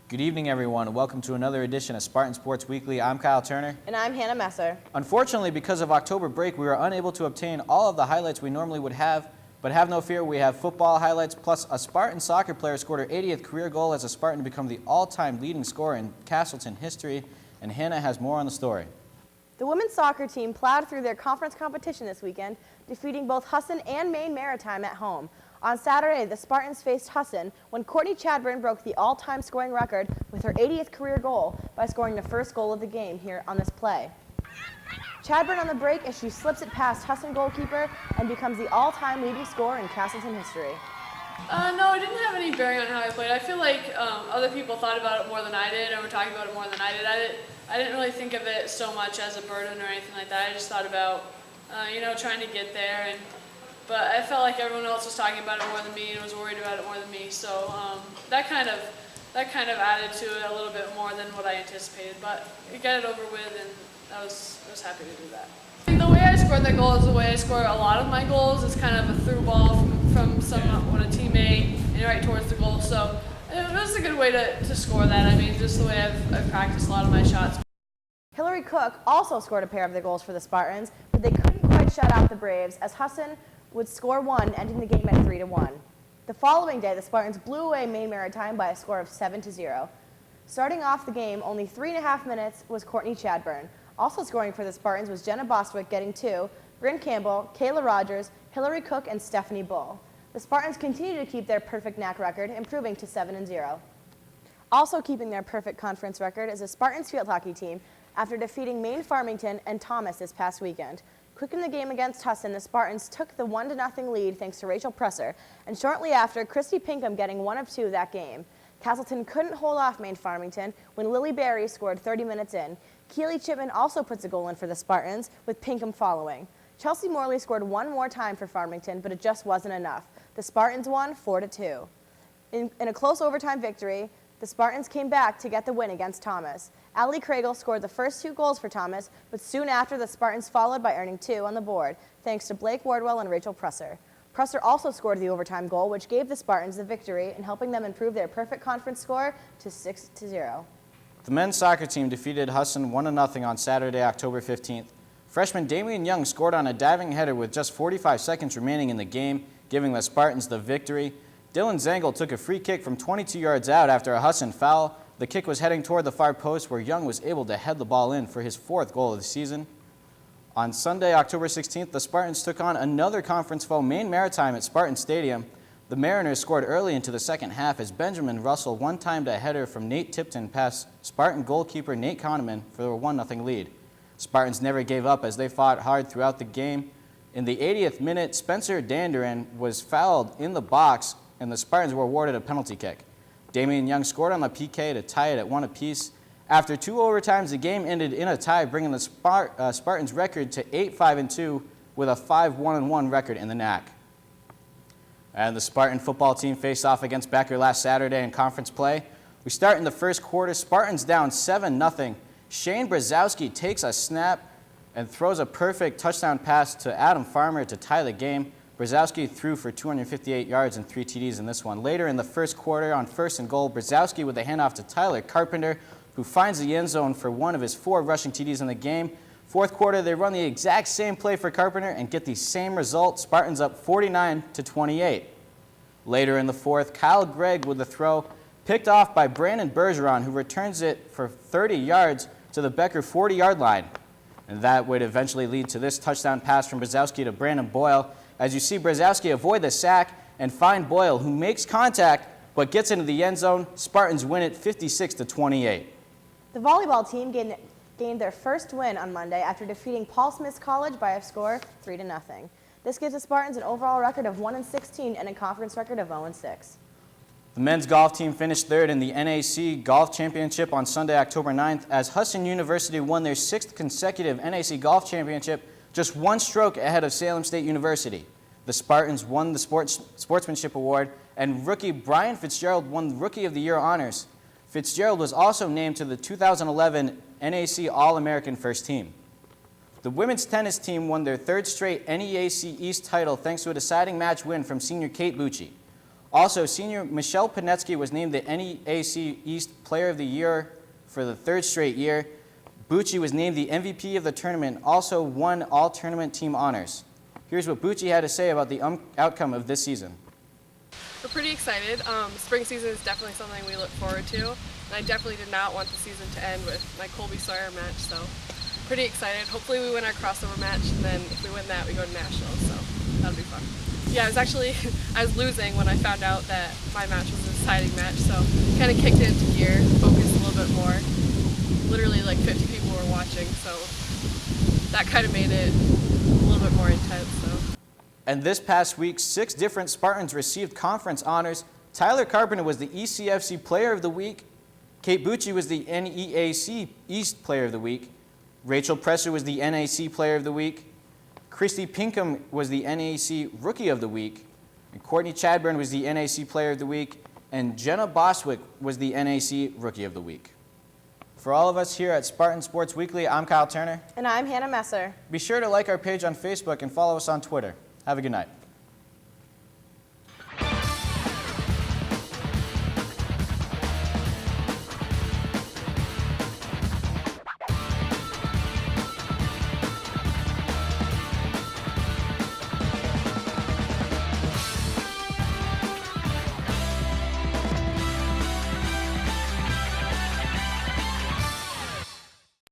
Good evening, everyone, and welcome to another edition of Spartan Sports Weekly. I'm Kyle Turner. And I'm Hannah Messer. Unfortunately, because of October break, we were unable to obtain all of the highlights we normally would have, but have no fear, we have football highlights, plus a Spartan soccer player scored her 80th career goal as a Spartan to become the all-time leading scorer in Castleton history, and Hannah has more on the story. The women's soccer team plowed through their conference competition this weekend, defeating both Husson and Maine Maritime at home. On Saturday, the Spartans faced Husson when Courtney Chadburn broke the all-time scoring record with her 80th career goal by scoring the first goal of the game here on this play. Chadburn on the break as she slips it past Husson goalkeeper and becomes the all-time leading scorer in Castleton history. No, it didn't have any bearing on how I played. I feel like other people thought about it more than I did and were talking about it more than I did. I didn't really think of it so much as a burden or anything like that. I just thought about, trying to get there. But I felt like everyone else was talking about it more than me and was worried about it more than me. So that kind of added to it a little bit more than what I anticipated. But we got it over with, and I was happy to do that. The way I scored that goal is the way I score a lot of my goals. It's kind of a through ball from a teammate and right towards the goal. So it was a good way to score that. I mean, just the way I've practiced a lot of my shots. Hillary Cook also scored a pair of the goals for the Spartans, but they couldn't quite shut out the Braves as Husson would score one, ending the game at 3-1. The following day, the Spartans blew away Maine Maritime by a score of 7-0. Starting off the game, only 3.5 minutes was Courtney Chadburn. Also scoring for the Spartans was Jenna Bostwick getting 2, Bryn Campbell, Kayla Rogers, Hillary Cook, and Stephanie Bull. The Spartans continue to keep their perfect NAC record, improving to 7-0. Also keeping their perfect conference record is the Spartans field hockey team after defeating Maine Farmington and Thomas this past weekend. Quick in the game against Husson, the Spartans took the 1-0 lead thanks to Rachel Presser, and shortly after, Christy Pinkham getting 1 of 2 that game. Castleton couldn't hold off Maine Farmington when Lily Berry scored 30 minutes in. Keely Chipman also puts a goal in for the Spartans, with Pinkham following. Chelsea Morley scored one more time for Farmington, but it just wasn't enough. The Spartans won 4-2. In a close overtime victory, the Spartans came back to get the win against Thomas. Allie Craigle scored the first 2 goals for Thomas, but soon after the Spartans followed by earning 2 on the board, thanks to Blake Wardwell and Rachel Presser. Presser also scored the overtime goal, which gave the Spartans the victory and helping them improve their perfect conference score to 6-0. The men's soccer team defeated Husson 1-0 on Saturday, October 15th. Freshman Damian Young scored on a diving header with just 45 seconds remaining in the game, giving the Spartans the victory. Dylan Zengel took a free kick from 22 yards out after a Husson foul. The kick was heading toward the far post where Young was able to head the ball in for his 4th goal of the season. On Sunday, October 16th, the Spartans took on another conference foe, Maine Maritime, at Spartan Stadium. The Mariners scored early into the second half as Benjamin Russell one-timed a header from Nate Tipton past Spartan goalkeeper Nate Kahneman for a 1-0 lead. Spartans never gave up as they fought hard throughout the game. In the 80th minute, Spencer Danderin was fouled in the box and the Spartans were awarded a penalty kick. Damian Young scored on the PK to tie it at 1 apiece. After 2 overtimes, the game ended in a tie, bringing the Spartans' record to 8-5-2 with a 5-1-1 record in the NAC. And the Spartan football team faced off against Becker last Saturday in conference play. We start in the first quarter. Spartans down 7-0. Shane Brzezowski takes a snap and throws a perfect touchdown pass to Adam Farmer to tie the game. Brzezowski threw for 258 yards and 3 TDs in this one. Later in the first quarter, on 1st and goal, Brzezowski with a handoff to Tyler Carpenter, who finds the end zone for one of his 4 rushing TDs in the game. 4th quarter, they run the exact same play for Carpenter and get the same result. Spartans up 49-28. Later in the 4th, Kyle Gregg with the throw, picked off by Brandon Bergeron, who returns it for 30 yards to the Becker 40-yard line. And that would eventually lead to this touchdown pass from Brzezowski to Brandon Boyle. As you see, Brzezowski avoid the sack and find Boyle, who makes contact but gets into the end zone. Spartans win it 56-28. The volleyball team gained their first win on Monday after defeating Paul Smith College by a score of 3-0. This gives the Spartans an overall record of 1-16 and a conference record of 0-6. The men's golf team finished 3rd in the NAC Golf Championship on Sunday, October 9th, as Husson University won their 6th consecutive NAC Golf Championship, just 1 stroke ahead of Salem State University. The Spartans won the Sportsmanship Award, and rookie Brian Fitzgerald won the Rookie of the Year honors. Fitzgerald was also named to the 2011 NAC All-American First Team. The women's tennis team won their 3rd straight NEAC East title thanks to a deciding match win from senior Kate Bucci. Also, senior Michelle Panetsky was named the NEAC East Player of the Year for the third straight year. Bucci was named the MVP of the tournament, also won all tournament team honors. Here's what Bucci had to say about the outcome of this season. We're pretty excited. Spring season is definitely something we look forward to. And I definitely did not want the season to end with my Colby Sawyer match, so pretty excited. Hopefully we win our crossover match, and then if we win that, we go to nationals, so that'll be fun. Yeah, I was losing when I found out that my match was a deciding match, so kind of kicked it into gear, focused a little bit more. Literally like 50 people were watching, so that kind of made it a little bit more intense. So. And this past week, 6 different Spartans received conference honors. Tyler Carpenter was the ECFC Player of the Week. Kate Bucci was the NEAC East Player of the Week. Rachel Presser was the NAC Player of the Week. Christy Pinkham was the NAC Rookie of the Week. And Courtney Chadburn was the NAC Player of the Week. And Jenna Boswick was the NAC Rookie of the Week. For all of us here at Spartan Sports Weekly, I'm Kyle Turner. And I'm Hannah Messer. Be sure to like our page on Facebook and follow us on Twitter. Have a good night.